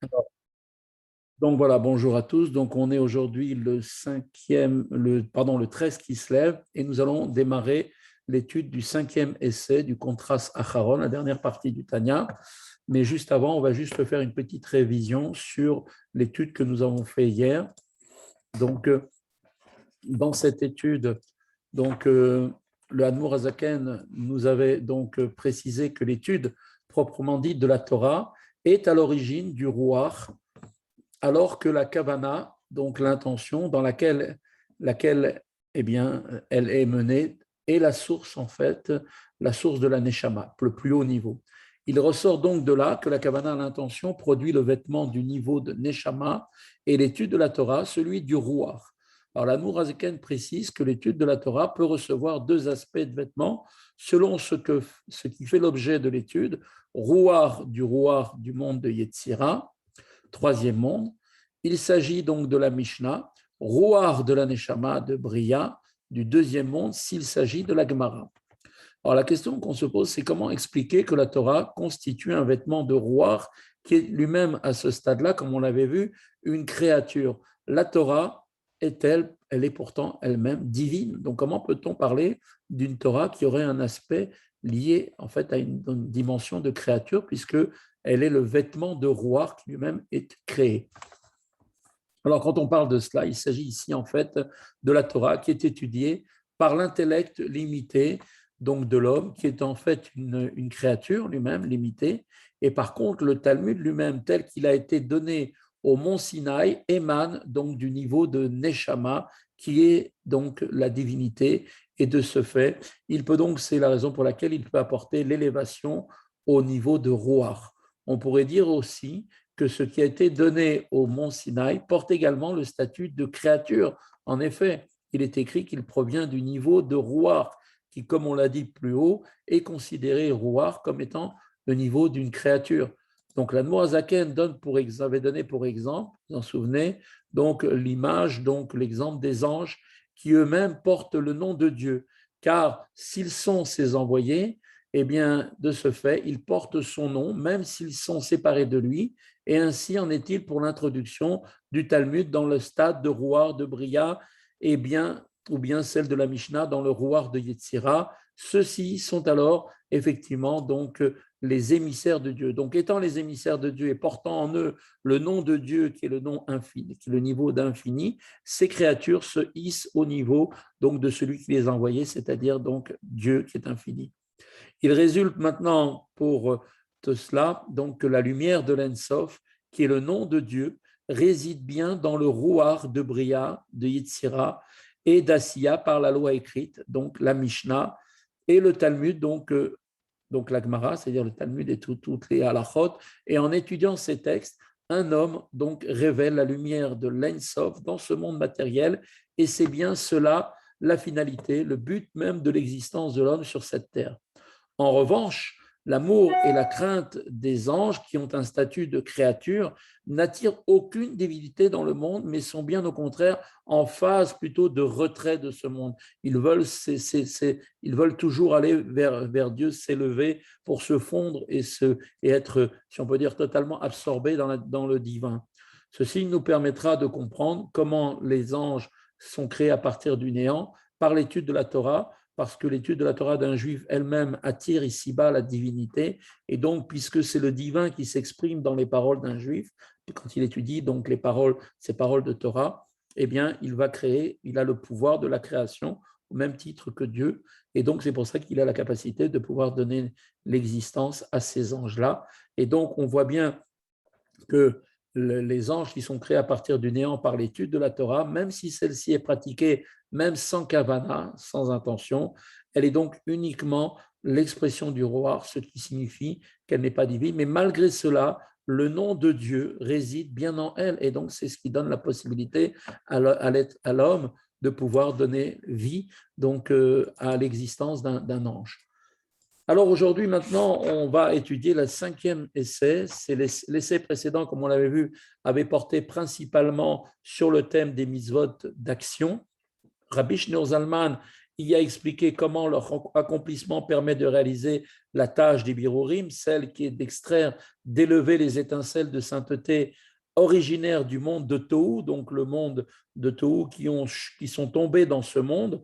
Alors, donc voilà, bonjour à tous. Donc on est aujourd'hui le 13 qui se lève et nous allons démarrer l'étude du cinquième essai du Contraste Acharon, la dernière partie du Tanya. Mais juste avant, on va juste faire une petite révision sur l'étude que nous avons fait hier. Donc dans cette étude, le Admour Azaken nous avait donc précisé que l'étude proprement dite de la Torah est à l'origine du Ruach, alors que la kavana, donc l'intention dans laquelle eh bien, elle est menée, est la source, en fait, la source de la neshama, le plus haut niveau. Il ressort donc de là que la kavana, l'intention, produit le vêtement du niveau de neshama et l'étude de la Torah, celui du ruach. Alors, la Nouraziken précise que l'étude de la Torah peut recevoir deux aspects de vêtements selon ce qui fait l'objet de l'étude, ruach du monde de Yetzira, troisième monde. Il s'agit donc de la Mishnah, Rouar de la Neshama de Bria, du deuxième monde, s'il s'agit de la Gemara. Alors la question qu'on se pose, c'est comment expliquer que la Torah constitue un vêtement de Rouar qui est lui-même à ce stade-là, comme on l'avait vu, une créature. La Torah est-elle, elle est pourtant elle-même divine. Donc comment peut-on parler d'une Torah qui aurait un aspect lié en fait à une dimension de créature, puisque elle est le vêtement de Rouar qui lui-même est créé. Alors, quand on parle de cela, il s'agit ici en fait de la Torah qui est étudiée par l'intellect limité donc de l'homme, qui est en fait une créature lui-même limitée. Et par contre, le Talmud lui-même, tel qu'il a été donné au mont Sinaï, émane donc du niveau de Neshama, qui est donc la divinité. Et de ce fait, il peut donc, c'est la raison pour laquelle il peut apporter l'élévation au niveau de Ruach. On pourrait dire aussi que ce qui a été donné au mont Sinaï porte également le statut de créature. En effet, il est écrit qu'il provient du niveau de Ruach, qui, comme on l'a dit plus haut, est considéré Ruach comme étant le niveau d'une créature. Donc, la Noazaken avait donné pour exemple, vous en souvenez, donc l'image, donc l'exemple des anges qui eux-mêmes portent le nom de Dieu. Car s'ils sont ses envoyés, eh bien, de ce fait, ils portent son nom, même s'ils sont séparés de lui, et ainsi en est-il pour l'introduction du Talmud dans le stade de Rouar de Bria, et bien, ou bien celle de la Mishnah dans le Rouar de Yetzira. Ceux-ci sont alors effectivement donc les émissaires de Dieu. Donc étant les émissaires de Dieu et portant en eux le nom de Dieu qui est le nom infini, qui est le niveau d'infini, ces créatures se hissent au niveau donc de celui qui les a envoyés, c'est-à-dire donc Dieu qui est infini. Il résulte maintenant pour cela donc que la lumière de l'Ensof, qui est le nom de Dieu, réside bien dans le rouar de Bria, de Yitzhira et d'Asiya par la loi écrite, donc la Mishnah et le Talmud, donc la Gemara, c'est-à-dire le Talmud et toutes les halachot. Et en étudiant ces textes, un homme donc révèle la lumière de l'Ensof dans ce monde matériel, et c'est bien cela la finalité, le but même de l'existence de l'homme sur cette terre. En revanche, l'amour et la crainte des anges, qui ont un statut de créature, n'attirent aucune divinité dans le monde, mais sont bien au contraire en phase plutôt de retrait de ce monde. Ils veulent toujours aller vers Dieu, s'élever pour se fondre et être, si on peut dire, totalement absorbés dans le divin. Ceci nous permettra de comprendre comment les anges sont créés à partir du néant par l'étude de la Torah, parce que l'étude de la Torah d'un juif elle-même attire ici-bas la divinité, et donc puisque c'est le divin qui s'exprime dans les paroles d'un juif, quand il étudie donc ces paroles de Torah, eh bien il va créer, il a le pouvoir de la création au même titre que Dieu, et donc c'est pour ça qu'il a la capacité de pouvoir donner l'existence à ces anges-là, et donc on voit bien que les anges qui sont créés à partir du néant par l'étude de la Torah, même si celle-ci est pratiquée même sans kavana, sans intention, elle est donc uniquement l'expression du roi, ce qui signifie qu'elle n'est pas divine, mais malgré cela, le nom de Dieu réside bien en elle, et donc c'est ce qui donne la possibilité à l'homme de pouvoir donner vie donc à l'existence d'un ange. Alors aujourd'hui, maintenant, on va étudier le cinquième essai. C'est l'essai précédent, comme on l'avait vu, avait porté principalement sur le thème des mitzvot d'action. Rabbi Shneur Zalman il y a expliqué comment leur accomplissement permet de réaliser la tâche des birurim, celle qui est d'extraire, d'élever les étincelles de sainteté originaires du monde de Tohu, donc le monde de Tohu qui sont tombés dans ce monde,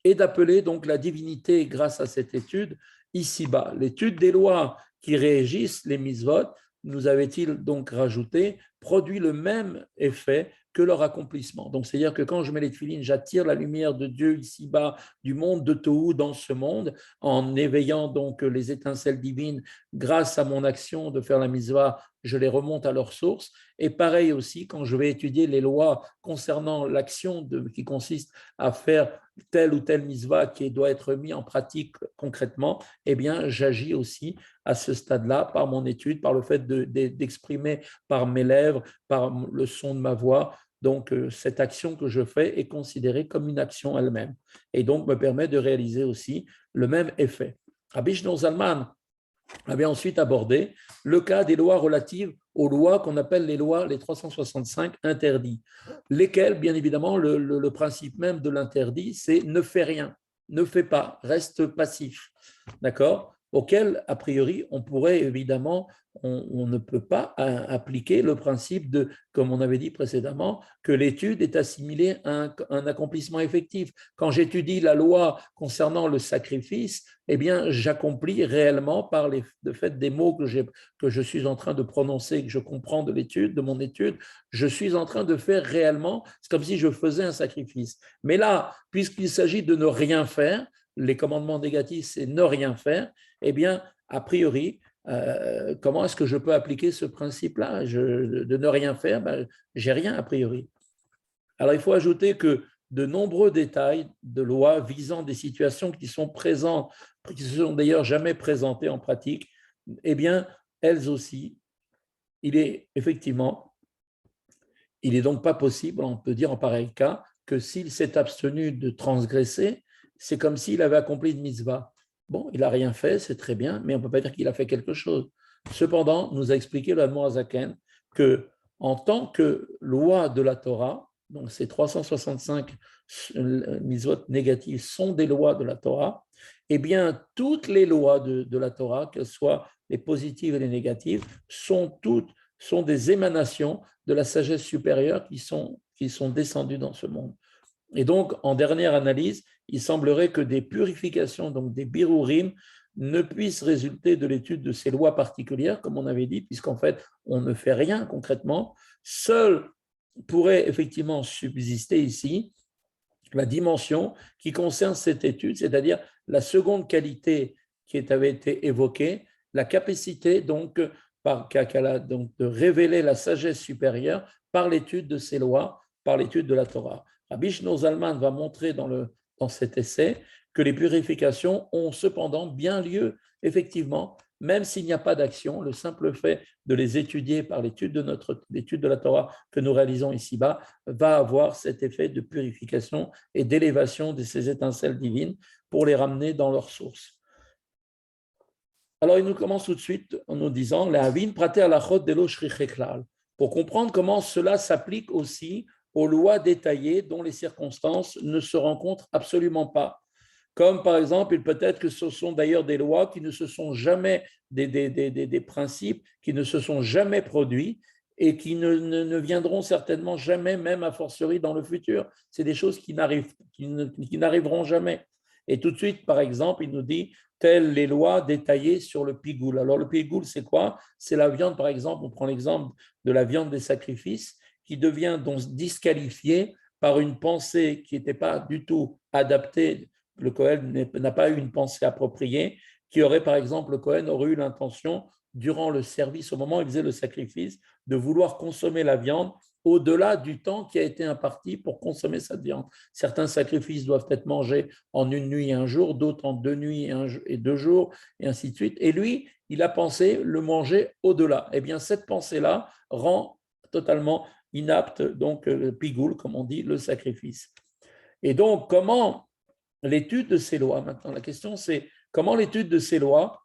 et d'appeler donc la divinité grâce à cette étude ici-bas. L'étude des lois qui régissent les mitzvot, nous avait-il donc rajouté, produit le même effet que leur accomplissement. Donc, c'est-à-dire que quand je mets les tefilines, j'attire la lumière de Dieu ici-bas, du monde de Tohu dans ce monde, en éveillant donc les étincelles divines grâce à mon action de faire la mitzvah, je les remonte à leur source. Et pareil aussi, quand je vais étudier les lois concernant l'action qui consiste à faire telle ou telle mitzvah qui doit être mise en pratique concrètement, eh bien, j'agis aussi à ce stade-là par mon étude, par le fait d'exprimer par mes lèvres, par le son de ma voix. Donc, cette action que je fais est considérée comme une action elle-même et donc me permet de réaliser aussi le même effet. Rabbi Shneur Zalman avait ensuite abordé le cas des lois relatives aux lois qu'on appelle les 365 interdits, lesquels, bien évidemment, le principe même de l'interdit, c'est ne fais rien, ne fais pas, reste passif, d'accord? Auquel, a priori, on pourrait évidemment, on ne peut pas appliquer le principe de, comme on avait dit précédemment, que l'étude est assimilée à un accomplissement effectif. Quand j'étudie la loi concernant le sacrifice, eh bien, j'accomplis réellement par le fait des mots que je suis en train de prononcer, que je comprends de l'étude, de mon étude, je suis en train de faire réellement, c'est comme si je faisais un sacrifice. Mais là, puisqu'il s'agit de ne rien faire, les commandements négatifs, c'est ne rien faire, eh bien, a priori, comment est-ce que je peux appliquer ce principe-là de ne rien faire? Ben, j'ai rien a priori. Alors, il faut ajouter que de nombreux détails de loi visant des situations qui sont présentes, qui se sont d'ailleurs jamais présentées en pratique, eh bien, elles aussi, il est effectivement, il n'est donc pas possible, on peut dire en pareil cas, que s'il s'est abstenu de transgresser, c'est comme s'il avait accompli une mitzvah. Bon, il n'a rien fait, c'est très bien, mais on ne peut pas dire qu'il a fait quelque chose. Cependant, nous a expliqué le Admorazaken que en tant que loi de la Torah, donc ces 365 mitzvot négatives sont des lois de la Torah, eh bien, toutes les lois de la Torah, qu'elles soient les positives et les négatives, sont des émanations de la sagesse supérieure qui sont descendues dans ce monde. Et donc, en dernière analyse, il semblerait que des purifications, donc des birurim, ne puissent résulter de l'étude de ces lois particulières, comme on avait dit, puisqu'en fait, on ne fait rien concrètement. Seul pourrait effectivement subsister ici la dimension qui concerne cette étude, c'est-à-dire la seconde qualité qui avait été évoquée, la capacité donc, de révéler la sagesse supérieure par l'étude de ces lois, par l'étude de la Torah. Rabbi Shneur Zalman va montrer dans cet essai que les purifications ont cependant bien lieu, effectivement, même s'il n'y a pas d'action, le simple fait de les étudier par l'étude de la Torah que nous réalisons ici-bas va avoir cet effet de purification et d'élévation de ces étincelles divines pour les ramener dans leur source. Alors, il nous commence tout de suite en nous disant la avin prater alachot delo shricheklal, pour comprendre comment cela s'applique aussi aux lois détaillées dont les circonstances ne se rencontrent absolument pas. Comme par exemple, il peut être que ce sont d'ailleurs des lois qui ne se sont jamais, des principes qui ne se sont jamais produits et qui ne viendront certainement jamais, même a fortiori dans le futur. C'est des choses qui n'arriveront jamais. Et tout de suite, par exemple, il nous dit telles les lois détaillées sur le pigoul. Alors le pigoul, c'est quoi? C'est la viande, par exemple, on prend l'exemple de la viande des sacrifices, qui devient donc disqualifiée par une pensée qui n'était pas du tout adaptée. Le Kohen n'a pas eu une pensée appropriée, qui aurait, par exemple, le Kohen aurait eu l'intention, durant le service, au moment où il faisait le sacrifice, de vouloir consommer la viande au-delà du temps qui a été imparti pour consommer cette viande. Certains sacrifices doivent être mangés en une nuit et un jour, d'autres en 2 nuits et 2 jours, et ainsi de suite. Et lui, il a pensé le manger au-delà. Eh bien, cette pensée-là rend totalement inapte, donc le pigoul, comme on dit, le sacrifice. Et donc, comment l'étude de ces lois, maintenant, la question c'est comment l'étude de ces lois,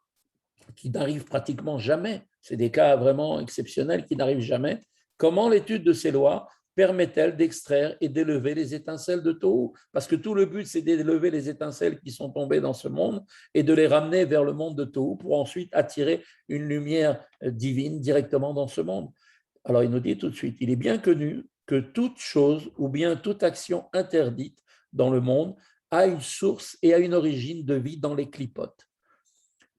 qui n'arrivent pratiquement jamais, c'est des cas vraiment exceptionnels qui n'arrivent jamais, comment l'étude de ces lois permet-elle d'extraire et d'élever les étincelles de Tohu? Parce que tout le but, c'est d'élever les étincelles qui sont tombées dans ce monde et de les ramener vers le monde de Tohu pour ensuite attirer une lumière divine directement dans ce monde. Alors il nous dit tout de suite, il est bien connu que toute chose ou bien toute action interdite dans le monde a une source et a une origine de vie dans les clipotes.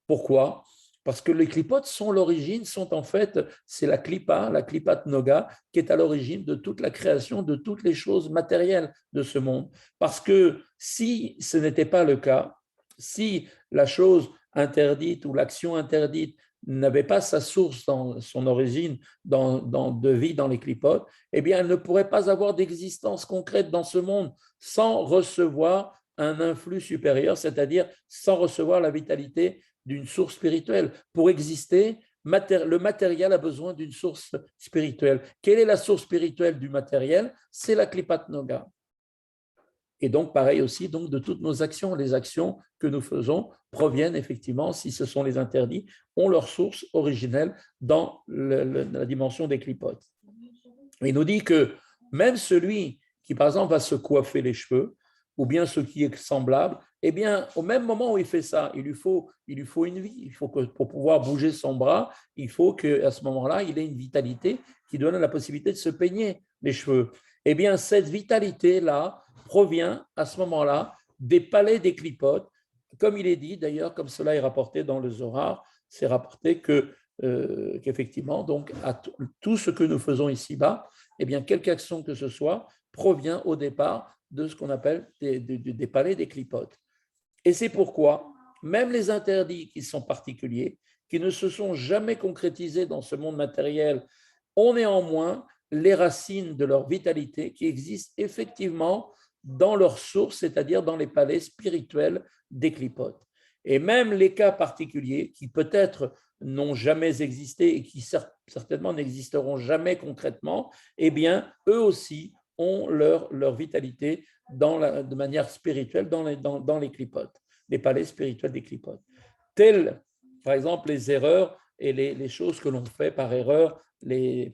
Pourquoi? Parce que les clipotes sont l'origine, sont en fait, c'est la clipat noga, qui est à l'origine de toute la création, de toutes les choses matérielles de ce monde. Parce que si ce n'était pas le cas, si la chose interdite ou l'action interdite n'avait pas sa source dans son origine de vie dans les clipotes, eh bien, elle ne pourrait pas avoir d'existence concrète dans ce monde sans recevoir un influx supérieur, c'est-à-dire sans recevoir la vitalité d'une source spirituelle. Pour exister, le matériel a besoin d'une source spirituelle. Quelle est la source spirituelle du matériel? C'est la Klipat Noga. Et donc, pareil aussi donc, de toutes nos actions. Les actions que nous faisons proviennent effectivement, si ce sont les interdits, ont leur source originelle dans la dimension des clipotes. Il nous dit que même celui qui, par exemple, va se coiffer les cheveux, ou bien ce qui est semblable, eh bien, au même moment où il fait ça, il lui faut une vie. Il faut que pour pouvoir bouger son bras, il faut qu'à ce moment-là, il ait une vitalité qui donne la possibilité de se peigner les cheveux. Eh bien, cette vitalité-là provient à ce moment-là des palais des clipotes. Comme il est dit, d'ailleurs, comme cela est rapporté dans le Zohar, c'est rapporté qu'effectivement, donc, tout ce que nous faisons ici-bas, eh bien, quelque action que ce soit, provient au départ de ce qu'on appelle des palais des clipotes. Et c'est pourquoi même les interdits qui sont particuliers, qui ne se sont jamais concrétisés dans ce monde matériel, ont néanmoins les racines de leur vitalité qui existent effectivement dans leur source, c'est-à-dire dans les palais spirituels des clipotes. Et même les cas particuliers qui peut-être n'ont jamais existé et qui certainement n'existeront jamais concrètement, eh bien, eux aussi ont leur vitalité de manière spirituelle dans les clipotes, les palais spirituels des clipotes. Telles, par exemple, les erreurs et les choses que l'on fait par erreur,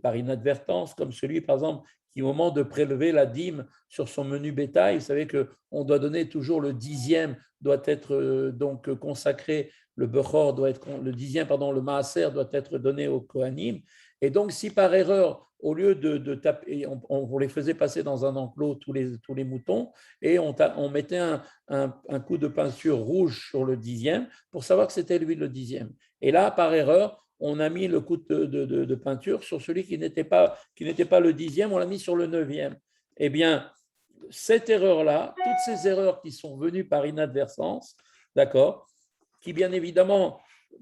par inadvertance, comme celui, par exemple, qui, au moment de prélever la dîme sur son menu bétail, vous savez qu'on doit donner toujours le dixième, doit être donc consacré, le bechor doit être, le dixième, pardon, le maaser doit être donné au Kohanim. Et donc, si par erreur, au lieu de taper, on les faisait passer dans un enclos tous les moutons, et on mettait un coup de peinture rouge sur le dixième pour savoir que c'était lui le dixième. Et là, par erreur, on a mis le coup de peinture sur celui qui n'était pas le dixième, on l'a mis sur le neuvième. Eh bien, cette erreur-là, toutes ces erreurs qui sont venues par inadvertance, d'accord, qui bien évidemment,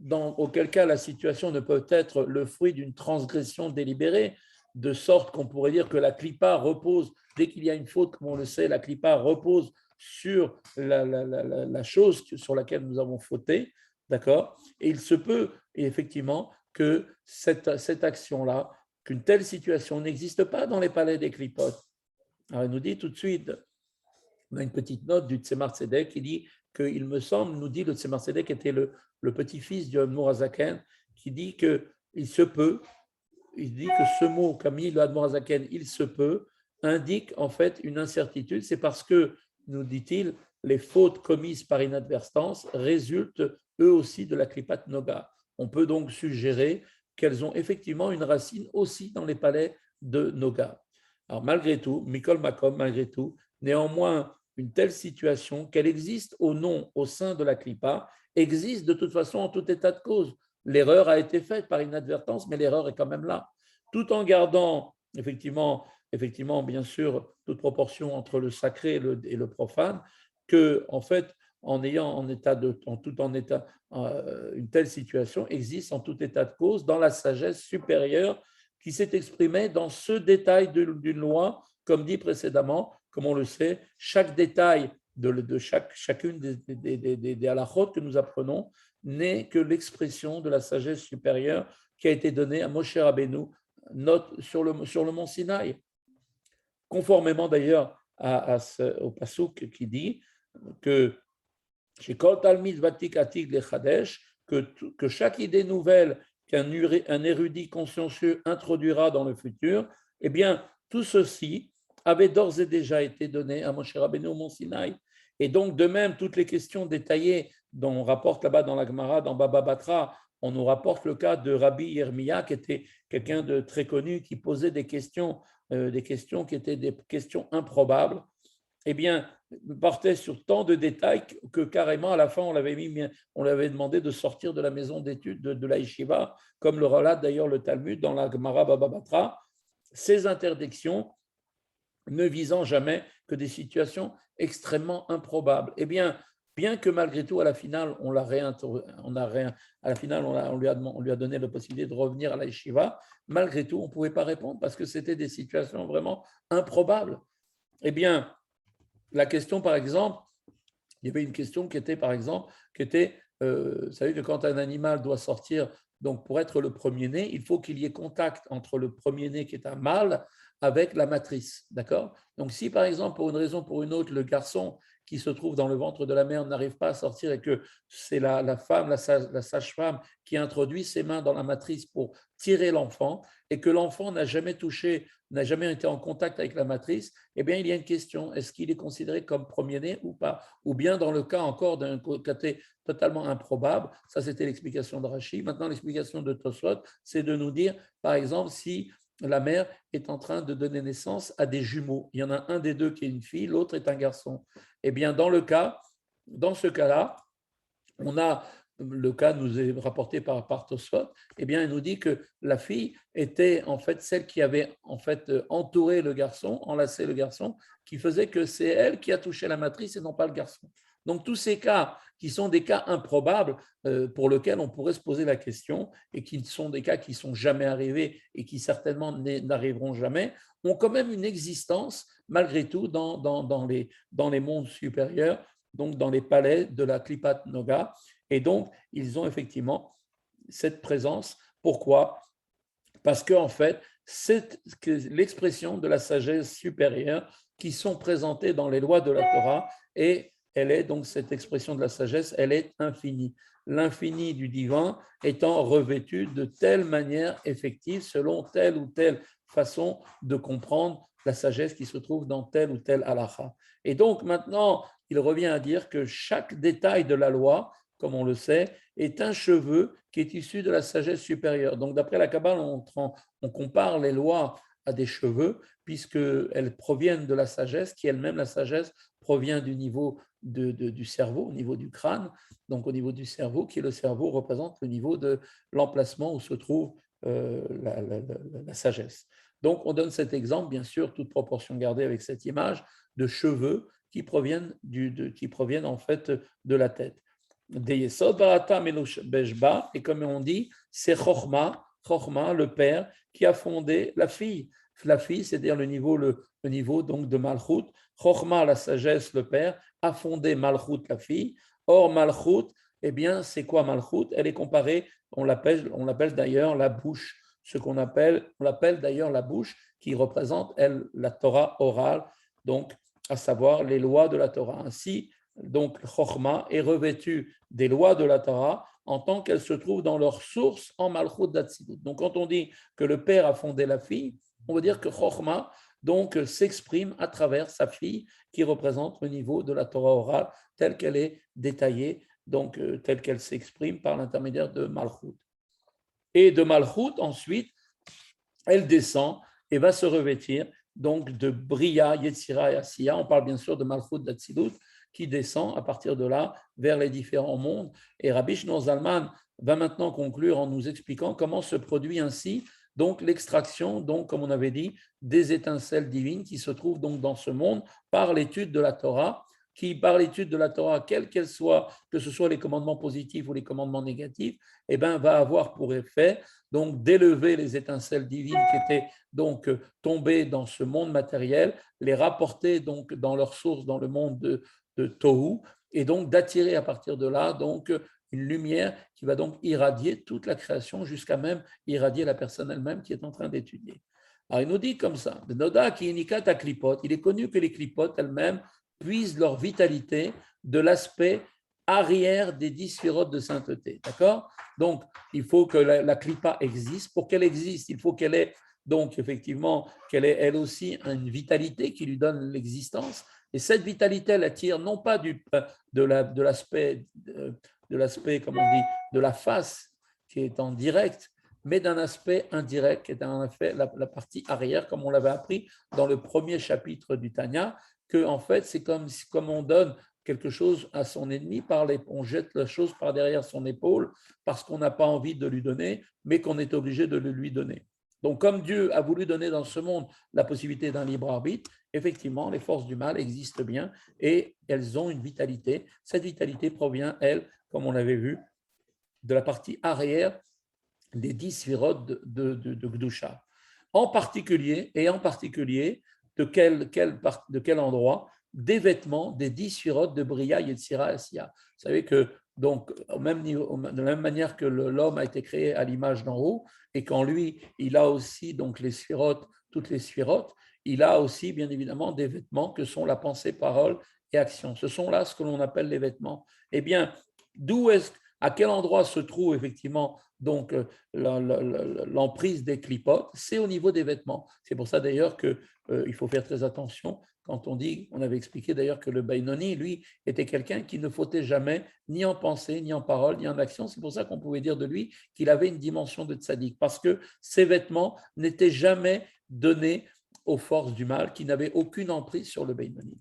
auquel cas la situation ne peut être le fruit d'une transgression délibérée, de sorte qu'on pourrait dire que la clipa repose, dès qu'il y a une faute, comme on le sait, la clipa repose sur la chose sur laquelle nous avons fauté, d'accord? Et il se peut effectivement que cette action-là, qu'une telle situation n'existe pas dans les palais des clipotes. Alors il nous dit tout de suite, on a une petite note du Tzemar Tzedek qui dit qu'il me semble, nous dit le Tzemar Tzedek était le petit-fils du Admor Hazaken, qui dit qu'il se peut, il dit que ce mot, comme dit le Admor Hazaken, il se peut, indique en fait une incertitude. C'est parce que, nous dit-il, les fautes commises par inadvertance résultent eux aussi de la Klipat Noga. On peut donc suggérer qu'elles ont effectivement une racine aussi dans les palais de Noga. Alors malgré tout, Mikol Makom, malgré tout, néanmoins, une telle situation, qu'elle existe au sein de la Klipa, existe de toute façon en tout état de cause. L'erreur a été faite par inadvertance, mais l'erreur est quand même là. Tout en gardant effectivement bien sûr, toute proportion entre le sacré et le profane, que en fait, une telle situation existe en tout état de cause dans la sagesse supérieure qui s'est exprimée dans ce détail d'une loi, comme dit précédemment, comme on le sait, chaque détail de chacune des halachot que nous apprenons n'est que l'expression de la sagesse supérieure qui a été donnée à Moshe Rabbeinu sur le mont Sinaï. Conformément d'ailleurs au pasuk qui dit que chez Kol Talmid Vatik Atik Lechadesh, que chaque idée nouvelle qu'un érudit consciencieux introduira dans le futur, eh bien, tout ceci avait d'ores et déjà été donné à Moshe Rabbeinu au Mont Sinaï. Et donc, de même, toutes les questions détaillées dont on rapporte là-bas dans la Gemara, dans Baba Batra, on nous rapporte le cas de Rabbi Yirmiya, qui était quelqu'un de très connu, qui posait des questions qui étaient des questions improbables. Eh bien, portait sur tant de détails que carrément, à la fin, on l'avait demandé de sortir de la maison d'études de la Yeshiva, comme le relate d'ailleurs le Talmud dans la Gemara Baba Batra. Ces interdictions ne visant jamais que des situations extrêmement improbables. Eh bien, bien que malgré tout, à la finale, on lui a donné la possibilité de revenir à la yeshiva, malgré tout, on ne pouvait pas répondre parce que c'était des situations vraiment improbables. Eh bien, la question, par exemple, il y avait une question qui était, par exemple, vous savez que quand un animal doit sortir, donc pour être le premier-né, il faut qu'il y ait contact entre le premier-né, qui est un mâle, avec la matrice. D'accord? Donc, si par exemple, pour une raison ou pour une autre, le garçon qui se trouve dans le ventre de la mère n'arrive pas à sortir et que c'est la femme, la sage-femme, qui introduit ses mains dans la matrice pour tirer l'enfant et que l'enfant n'a jamais touché, n'a jamais été en contact avec la matrice, eh bien, il y a une question. Est-ce qu'il est considéré comme premier-né ou pas? Ou bien dans le cas encore d'un côté totalement improbable, ça c'était l'explication de Rashi. Maintenant, l'explication de Tosfot, c'est de nous dire, par exemple, si la mère est en train de donner naissance à des jumeaux. Il y en a un des deux qui est une fille, l'autre est un garçon. Eh bien, dans ce cas-là, on a le cas nous est rapporté par Tosfot, eh bien, il nous dit que la fille était en fait celle qui avait en fait entouré le garçon, enlacé le garçon, qui faisait que c'est elle qui a touché la matrice et non pas le garçon. Donc, tous ces cas qui sont des cas improbables pour lesquels on pourrait se poser la question et qui sont des cas qui ne sont jamais arrivés et qui certainement n'arriveront jamais, ont quand même une existence malgré tout dans les mondes supérieurs, donc dans les palais de la Klipat Noga. Et donc, ils ont effectivement cette présence. Pourquoi? Parce qu'en fait, c'est l'expression de la sagesse supérieure qui sont présentées dans les lois de la Torah et elle est donc cette expression de la sagesse, elle est infinie. L'infini du divin étant revêtu de telle manière effective selon telle ou telle façon de comprendre la sagesse qui se trouve dans telle ou telle halakha. Et donc maintenant, il revient à dire que chaque détail de la loi, comme on le sait, est un cheveu qui est issu de la sagesse supérieure. Donc d'après la Kabbale, on compare les lois à des cheveux, puisqu'elles proviennent de la sagesse, qui elle-même, la sagesse, provient du niveau du cerveau, au niveau du crâne, donc au niveau du cerveau, qui est le cerveau représente le niveau de l'emplacement où se trouve la sagesse. Donc on donne cet exemple, bien sûr, toute proportion gardée avec cette image, de cheveux qui proviennent en fait de la tête. Et comme on dit, c'est Chochma, le père, qui a fondé la fille. La fille, c'est-à-dire le niveau donc de Malchut. Chochma, la sagesse, le père, a fondé Malchut, la fille. Or, Malchut, eh bien, c'est quoi Malchut? Elle est comparée, on l'appelle d'ailleurs la bouche, on l'appelle d'ailleurs la bouche qui représente, elle, la Torah orale, donc, à savoir les lois de la Torah. Ainsi, donc, Chochma est revêtue des lois de la Torah en tant qu'elles se trouvent dans leur source en Malchut d'Atsilut. Donc, quand on dit que le père a fondé la fille, on veut dire que Chochma donc s'exprime à travers sa fille qui représente le niveau de la Torah orale telle qu'elle est détaillée, donc telle qu'elle s'exprime par l'intermédiaire de Malchut. Et de Malchut, ensuite, elle descend et va se revêtir donc de Bria, Yetzira et Asiya. On parle bien sûr de Malchut d'Atsilut qui descend à partir de là vers les différents mondes. Et Rabbi Shneur Zalman va maintenant conclure en nous expliquant comment se produit ainsi donc l'extraction, donc comme on avait dit, des étincelles divines qui se trouvent donc dans ce monde par l'étude de la Torah, qui par l'étude de la Torah, quelle qu'elle soit, que ce soit les commandements positifs ou les commandements négatifs, eh ben, va avoir pour effet donc d'élever les étincelles divines qui étaient donc tombées dans ce monde matériel, les rapporter donc dans leur source dans le monde de Tohu, et donc d'attirer à partir de là donc une lumière qui va donc irradier toute la création jusqu'à même irradier la personne elle-même qui est en train d'étudier. Alors il nous dit comme ça, Noda ki inikat a klipot, il est connu que les clipotes elles-mêmes puisent leur vitalité de l'aspect arrière des 10 sphirotes de sainteté. D'accord? Donc, il faut que la clipa existe. Pour qu'elle existe, il faut qu'elle ait donc effectivement qu'elle ait elle aussi une vitalité qui lui donne l'existence. Et cette vitalité, elle attire non pas de l'aspect, comme on dit, de la face qui est en direct, mais d'un aspect indirect, qui est en effet la partie arrière, comme on l'avait appris dans le premier chapitre du Tanya, que en fait, c'est comme on donne quelque chose à son ennemi, on jette la chose par derrière son épaule parce qu'on n'a pas envie de lui donner, mais qu'on est obligé de le lui donner. Donc, comme Dieu a voulu donner dans ce monde la possibilité d'un libre arbitre, effectivement, les forces du mal existent bien et elles ont une vitalité. Cette vitalité provient, elle, comme on l'avait vu, de la partie arrière des 10 sphirotes de Gdusha. En particulier, de quel endroit? Des vêtements des 10 sphirotes de Bria, Yetzira, Asiya. Vous savez que, donc, au même niveau, de la même manière que l'homme a été créé à l'image d'en haut, et qu'en lui, il a aussi donc les sphirotes, toutes les sphirotes, il a aussi, bien évidemment, des vêtements que sont la pensée, parole et action. Ce sont là ce que l'on appelle les vêtements. Eh bien, à quel endroit se trouve effectivement donc l'emprise des clipotes? C'est au niveau des vêtements. C'est pour ça d'ailleurs qu'il faut faire très attention quand on dit, on avait expliqué d'ailleurs que le Bainoni, lui, était quelqu'un qui ne fautait jamais, ni en pensée, ni en parole, ni en action. C'est pour ça qu'on pouvait dire de lui qu'il avait une dimension de tzaddik, parce que ses vêtements n'étaient jamais donnés aux forces du mal, qui n'avaient aucune emprise sur le Bainoni.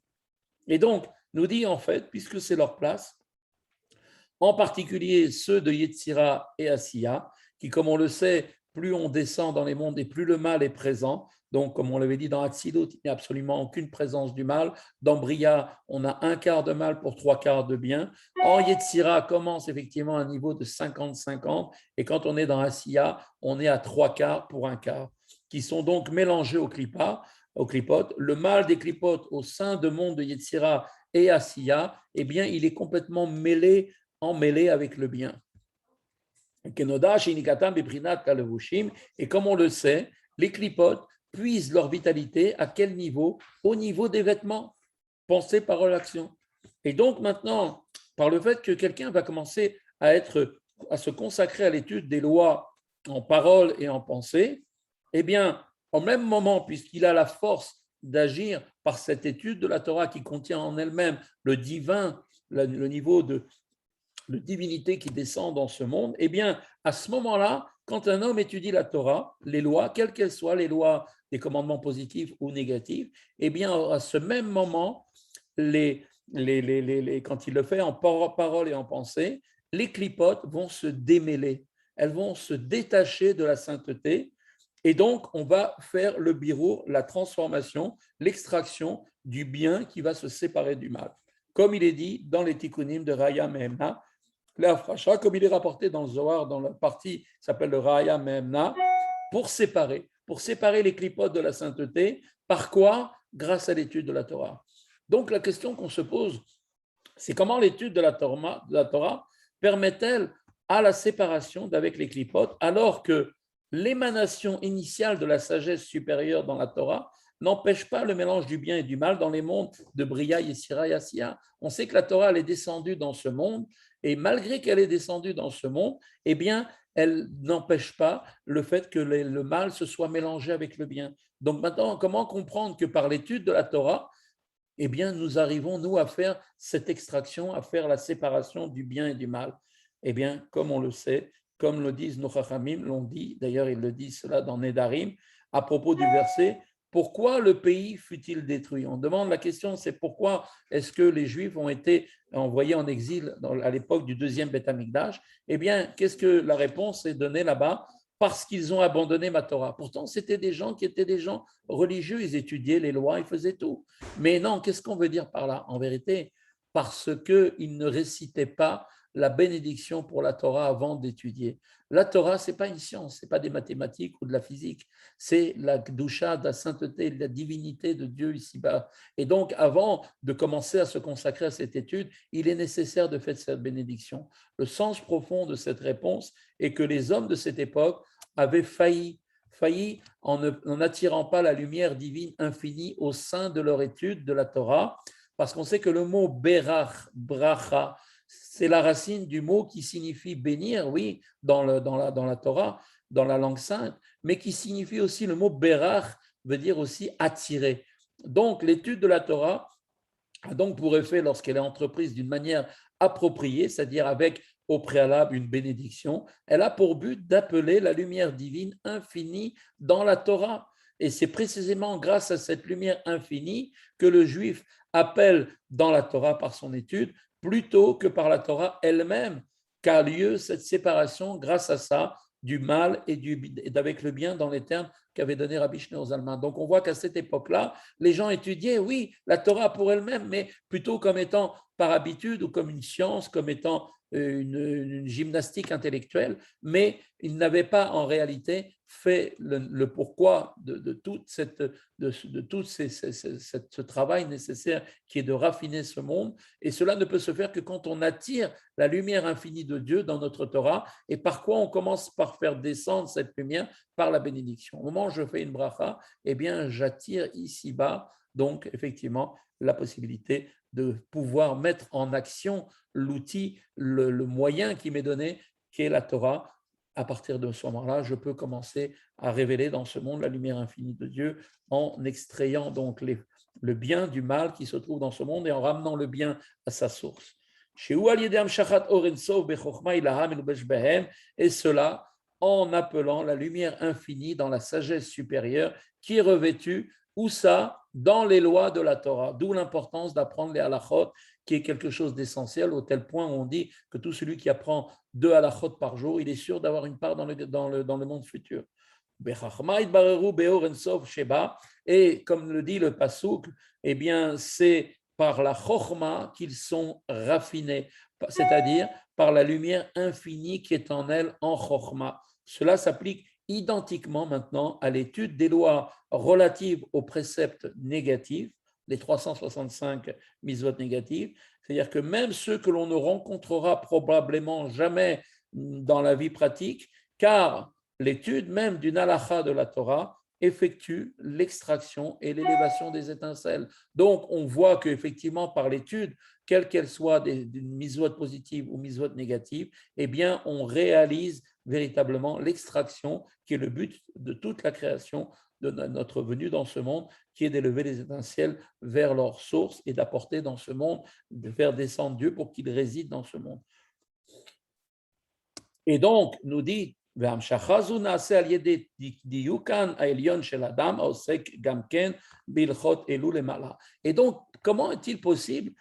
Et donc, nous dit en fait, puisque c'est leur place, en particulier ceux de Yetzira et Asiya, qui, comme on le sait, plus on descend dans les mondes et plus le mal est présent. Donc, comme on l'avait dit dans Hatzilut, il n'y a absolument aucune présence du mal. Dans Bria, on a un quart de mal pour trois quarts de bien. En Yetzira, commence effectivement à un niveau de 50-50. Et quand on est dans Asiya, on est à trois quarts pour un quart, qui sont donc mélangés aux clipotes. Le mal des clipotes au sein de monde de Yetzira et Asiya, eh bien, il est complètement emmêlé avec le bien. Et comme on le sait, les clipotes puisent leur vitalité à quel niveau? Au niveau des vêtements, pensée, parole, action. Et donc maintenant, par le fait que quelqu'un va commencer à se consacrer à l'étude des lois en parole et en pensée, eh bien, au même moment, puisqu'il a la force d'agir par cette étude de la Torah qui contient en elle-même le divin, le niveau de divinité qui descend dans ce monde, eh bien, à ce moment-là, quand un homme étudie la Torah, les lois, quelles qu'elles soient, les lois des commandements positifs ou négatifs, eh bien, à ce même moment, quand il le fait en parole et en pensée, les clipotes vont se démêler, elles vont se détacher de la sainteté, et donc on va faire le birour, la transformation, l'extraction du bien qui va se séparer du mal. Comme il est dit dans les Tikkunim de Raya Mehemna, comme il est rapporté dans le Zohar, dans la partie qui s'appelle le Raya Mehemna, pour séparer les clipotes de la sainteté. Par quoi? Grâce à l'étude de la Torah. Donc la question qu'on se pose, c'est comment l'étude de la Torah permet-elle à la séparation d'avec les clipotes, alors que l'émanation initiale de la sagesse supérieure dans la Torah n'empêche pas le mélange du bien et du mal dans les mondes de Bria, Yetzira et Asiya. On sait que la Torah elle est descendue dans ce monde, et malgré qu'elle est descendue dans ce monde, eh bien, elle n'empêche pas le fait que le mal se soit mélangé avec le bien. Donc maintenant, comment comprendre que par l'étude de la Torah, eh bien, nous arrivons, nous, à faire cette extraction, à faire la séparation du bien et du mal? Eh bien, comme on le sait, comme le disent nos Chachamim, l'ont dit, d'ailleurs, ils le disent cela dans Nedarim, à propos du verset, pourquoi le pays fut-il détruit? On demande la question, c'est pourquoi est-ce que les Juifs ont été envoyés en exil à l'époque du deuxième Beth Amikdash? Eh bien, qu'est-ce que la réponse est donnée là-bas? Parce qu'ils ont abandonné ma Torah. Pourtant, c'était des gens qui étaient des gens religieux, ils étudiaient les lois, ils faisaient tout. Mais non, qu'est-ce qu'on veut dire par là? En vérité, parce qu'ils ne récitaient pas la bénédiction pour la Torah avant d'étudier. La Torah, ce n'est pas une science, ce n'est pas des mathématiques ou de la physique, c'est la Gdusha, de la sainteté, de la divinité de Dieu ici-bas. Et donc, avant de commencer à se consacrer à cette étude, il est nécessaire de faire cette bénédiction. Le sens profond de cette réponse est que les hommes de cette époque avaient failli en n'attirant pas la lumière divine infinie au sein de leur étude de la Torah, parce qu'on sait que le mot berach, bracha, c'est la racine du mot qui signifie bénir, oui, dans la Torah, dans la langue sainte, mais qui signifie aussi le mot berach, veut dire aussi attirer. Donc, l'étude de la Torah a donc pour effet, lorsqu'elle est entreprise d'une manière appropriée, c'est-à-dire avec au préalable une bénédiction, elle a pour but d'appeler la lumière divine infinie dans la Torah. Et c'est précisément grâce à cette lumière infinie que le juif appelle dans la Torah par son étude, plutôt que par la Torah elle-même, qu'a lieu cette séparation grâce à ça du mal et d'avec le bien dans les termes qu'avait donné Rabbi Shneur Zalman. Donc on voit qu'à cette époque-là, les gens étudiaient, oui, la Torah pour elle-même, mais plutôt comme étant par habitude ou comme une science, comme étant une gymnastique intellectuelle, mais ils n'avaient pas en réalité fait le pourquoi de tout ce travail nécessaire qui est de raffiner ce monde. Et cela ne peut se faire que quand on attire la lumière infinie de Dieu dans notre Torah. Et par quoi on commence par faire descendre cette lumière? Par la bénédiction. Au moment où je fais une bracha, eh bien, j'attire ici-bas, donc effectivement, la possibilité de pouvoir mettre en action l'outil, le moyen qui m'est donné, qui est la Torah. À partir de ce moment-là, je peux commencer à révéler dans ce monde la lumière infinie de Dieu en extrayant donc le bien du mal qui se trouve dans ce monde et en ramenant le bien à sa source. Et cela en appelant la lumière infinie dans la sagesse supérieure qui est revêtue, où ça, dans les lois de la Torah. D'où l'importance d'apprendre les halachot, qui est quelque chose d'essentiel, au tel point où on dit que tout celui qui apprend 2 halachot par jour, il est sûr d'avoir une part dans le monde futur. Et comme le dit le Passouk, eh bien, c'est par la chokhma qu'ils sont raffinés, c'est-à-dire par la lumière infinie qui est en elle en chokhma. Cela s'applique identiquement maintenant à l'étude des lois relatives aux préceptes négatifs, les 365 mitzvot négatives, c'est-à-dire que même ceux que l'on ne rencontrera probablement jamais dans la vie pratique, car l'étude même d'une halakha de la Torah effectue l'extraction et l'élévation des étincelles. Donc, on voit qu'effectivement, par l'étude, quelle qu'elle soit des mitzvot positives ou mitzvot négatives, eh bien, on réalise véritablement l'extraction qui est le but de toute la création de notre venue dans ce monde, qui est d'élever les étincelles vers leur source et d'apporter dans ce monde, de faire descendre Dieu pour qu'il réside dans ce monde. Et donc, nous dit, et donc, comment est-il possible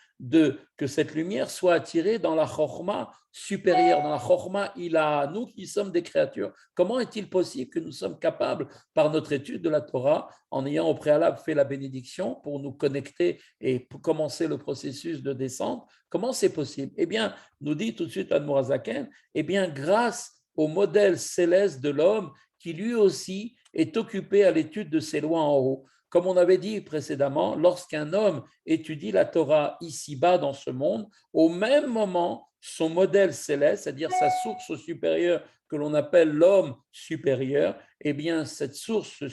que cette lumière soit attirée dans la chokhma supérieure, dans la chokhma ila, nous qui sommes des créatures? Comment est-il possible que nous sommes capables, par notre étude de la Torah, en ayant au préalable fait la bénédiction pour nous connecter et pour commencer le processus de descente? Comment c'est possible? Eh bien, nous dit tout de suite Admor HaZaken, eh bien, grâce au modèle céleste de l'homme qui lui aussi est occupé à l'étude de ses lois en haut. Comme on avait dit précédemment, lorsqu'un homme étudie la Torah ici-bas dans ce monde, au même moment, son modèle céleste, c'est-à-dire sa source supérieure que l'on appelle l'homme supérieur, eh bien, sa source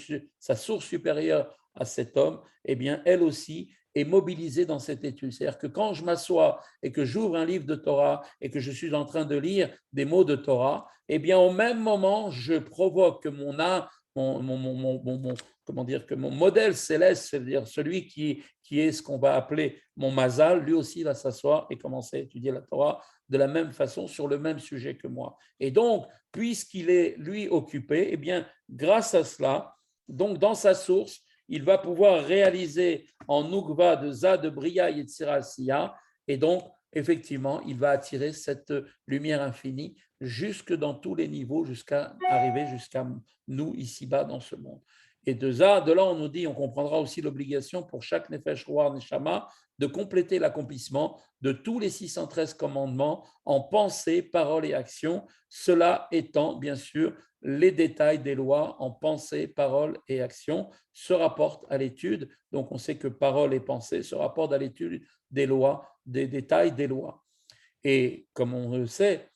supérieure à cet homme, eh bien, elle aussi est mobilisée dans cette étude. C'est-à-dire que quand je m'assois et que j'ouvre un livre de Torah et que je suis en train de lire des mots de Torah, eh bien, au même moment, je provoque que mon âme, comment dire, que mon modèle céleste, c'est-à-dire celui qui est ce qu'on va appeler mon mazal, lui aussi va s'asseoir et commencer à étudier la Torah de la même façon sur le même sujet que moi. Et donc, puisqu'il est lui occupé, eh bien, grâce à cela, donc dans sa source, il va pouvoir réaliser en Nukva de Za, de Bria, Yetzira, Siya, et donc, effectivement, il va attirer cette lumière infinie jusque dans tous les niveaux, jusqu'à arriver jusqu'à nous ici-bas dans ce monde. Et de là, on nous dit, on comprendra aussi l'obligation pour chaque Nefesh Roar Neshama de compléter l'accomplissement de tous les 613 commandements en pensée, parole et action, cela étant bien sûr les détails des lois en pensée, parole et action se rapportent à l'étude. Donc on sait que parole et pensée se rapportent à l'étude des lois, des détails des lois. Et comme on le sait,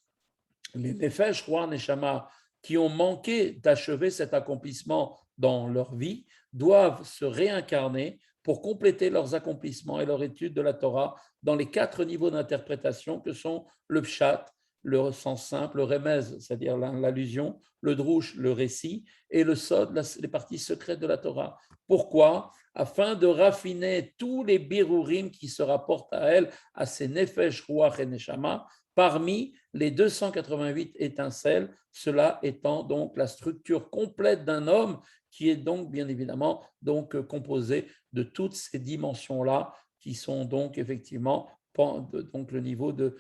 les Nefesh, Roar, Neshama, qui ont manqué d'achever cet accomplissement dans leur vie, doivent se réincarner pour compléter leurs accomplissements et leur étude de la Torah dans les 4 niveaux d'interprétation que sont le Pshat, le sens simple, le remez, c'est-à-dire l'allusion, le drouche, le récit, et le sod, les parties secrètes de la Torah. Pourquoi? Afin de raffiner tous les birurim qui se rapportent à elle, à ces nefesh, ruach et neshama, parmi les 288 étincelles, cela étant donc la structure complète d'un homme qui est donc bien évidemment donc composé de toutes ces dimensions-là qui sont donc effectivement donc le niveau de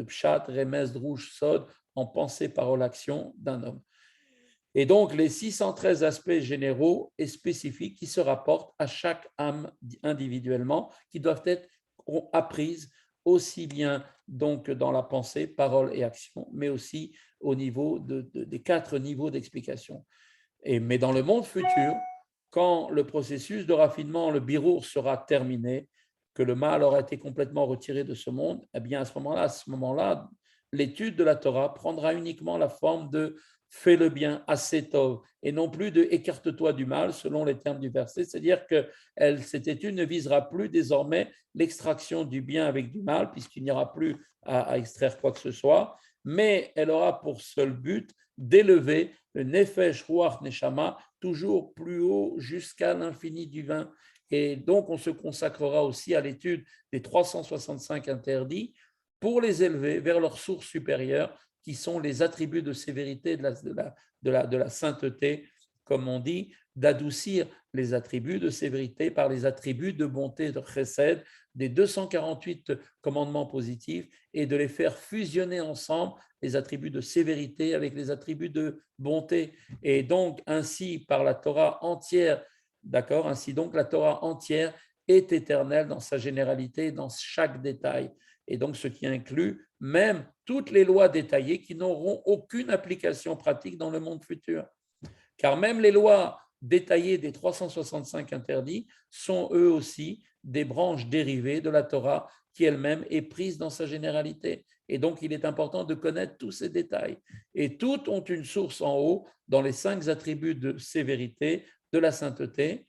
pshat, remez, drouche, sod en pensée, parole, action d'un homme. Et donc, les 613 aspects généraux et spécifiques qui se rapportent à chaque âme individuellement, qui doivent être apprises aussi bien donc dans la pensée, parole et action, mais aussi au niveau des 4 niveaux d'explication. Mais dans le monde futur, quand le processus de raffinement, le birour sera terminé, que le mal aura été complètement retiré de ce monde, eh bien à ce moment-là, l'étude de la Torah prendra uniquement la forme de fais le bien, assez tov, et non plus de écarte-toi du mal, selon les termes du verset. C'est-à-dire que cette étude ne visera plus désormais l'extraction du bien avec du mal, puisqu'il n'y aura plus à extraire quoi que ce soit, mais elle aura pour seul but d'élever le nefesh, ruach, neshama, toujours plus haut jusqu'à l'infini divin. Et donc, on se consacrera aussi à l'étude des 365 interdits pour les élever vers leur source supérieure, qui sont les attributs de sévérité, de la sainteté, comme on dit, d'adoucir les attributs de sévérité par les attributs de bonté, de chesed, des 248 commandements positifs, et de les faire fusionner ensemble, les attributs de sévérité avec les attributs de bonté. Et donc, ainsi, par la Torah entière, d'accord, ainsi donc la Torah entière est éternelle dans sa généralité, dans chaque détail. Et donc, ce qui inclut même toutes les lois détaillées qui n'auront aucune application pratique dans le monde futur. Car même les lois détaillées des 365 interdits sont eux aussi des branches dérivées de la Torah qui elle-même est prise dans sa généralité. Et donc, il est important de connaître tous ces détails. Et toutes ont une source en haut dans les 5 attributs de sévérité, de la sainteté,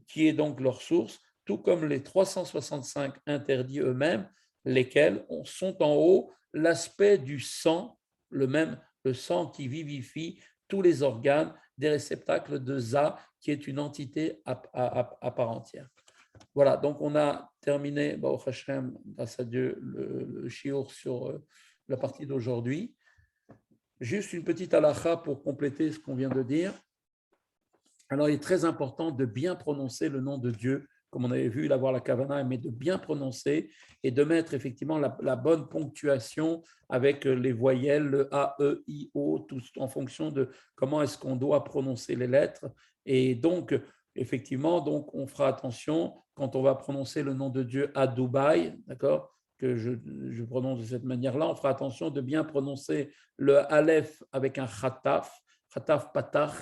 qui est donc leur source, tout comme les 365 interdits eux-mêmes, lesquels sont en haut l'aspect du sang, le sang qui vivifie tous les organes des réceptacles de Za, qui est une entité à part entière. Voilà, donc on a terminé, Baruch Hashem, grâce à Dieu, le shiur sur la partie d'aujourd'hui. Juste une petite halakha pour compléter ce qu'on vient de dire. Alors, il est très important de bien prononcer le nom de Dieu, comme on avait vu, d'avoir la kavana, mais de bien prononcer et de mettre effectivement la bonne ponctuation avec les voyelles, le A, E, I, O, tout en fonction de comment est-ce qu'on doit prononcer les lettres. Et donc, effectivement, donc on fera attention quand on va prononcer le nom de Dieu à Dubaï, d'accord, que je prononce de cette manière-là, on fera attention de bien prononcer le Aleph avec un khataf, khataf patach,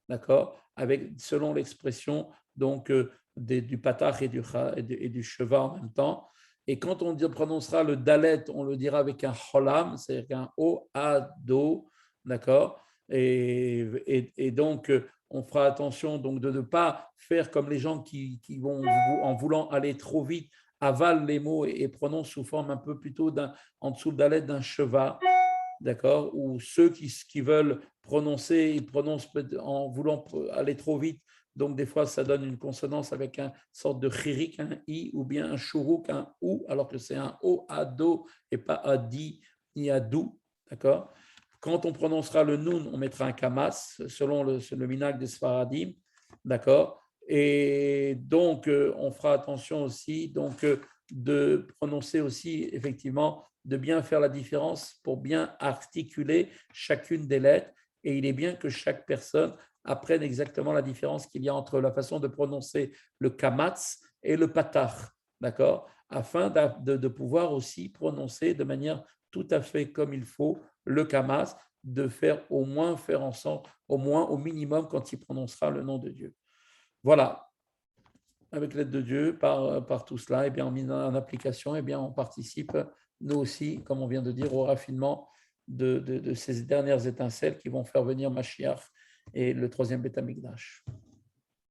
d'accord, avec, selon l'expression donc, du patach et du sheva en même temps. Et quand on prononcera le dalet, on le dira avec un cholam, c'est-à-dire un o, a, do, d'accord. Et donc, on fera attention donc de ne pas faire comme les gens qui vont, en voulant aller trop vite, avalent les mots et prononcent sous forme un peu plutôt en dessous de dalet d'un sheva, d'accord, ou ceux qui veulent prononcer, ils prononcent en voulant aller trop vite, donc des fois ça donne une consonance avec une sorte de chirik, un i, ou bien un shuruk, un ou, alors que c'est un o, a, do, et pas a di, ni a dou, d'accord. Quand on prononcera le nun, on mettra un kamas, selon le minag des Sfaradim, d'accord. Et donc, on fera attention aussi donc, de prononcer aussi, effectivement, de bien faire la différence pour bien articuler chacune des lettres. Et il est bien que chaque personne apprenne exactement la différence qu'il y a entre la façon de prononcer le kamatz et le patach, d'accord, afin de pouvoir aussi prononcer de manière tout à fait comme il faut le kamatz, de faire en sorte, au minimum, quand il prononcera le nom de Dieu. Voilà. Avec l'aide de Dieu, par tout cela, eh bien, on met en application, eh bien, on participe, nous aussi, comme on vient de dire, au raffinement de ces dernières étincelles qui vont faire venir Mashiach et le troisième Beth Amikdash.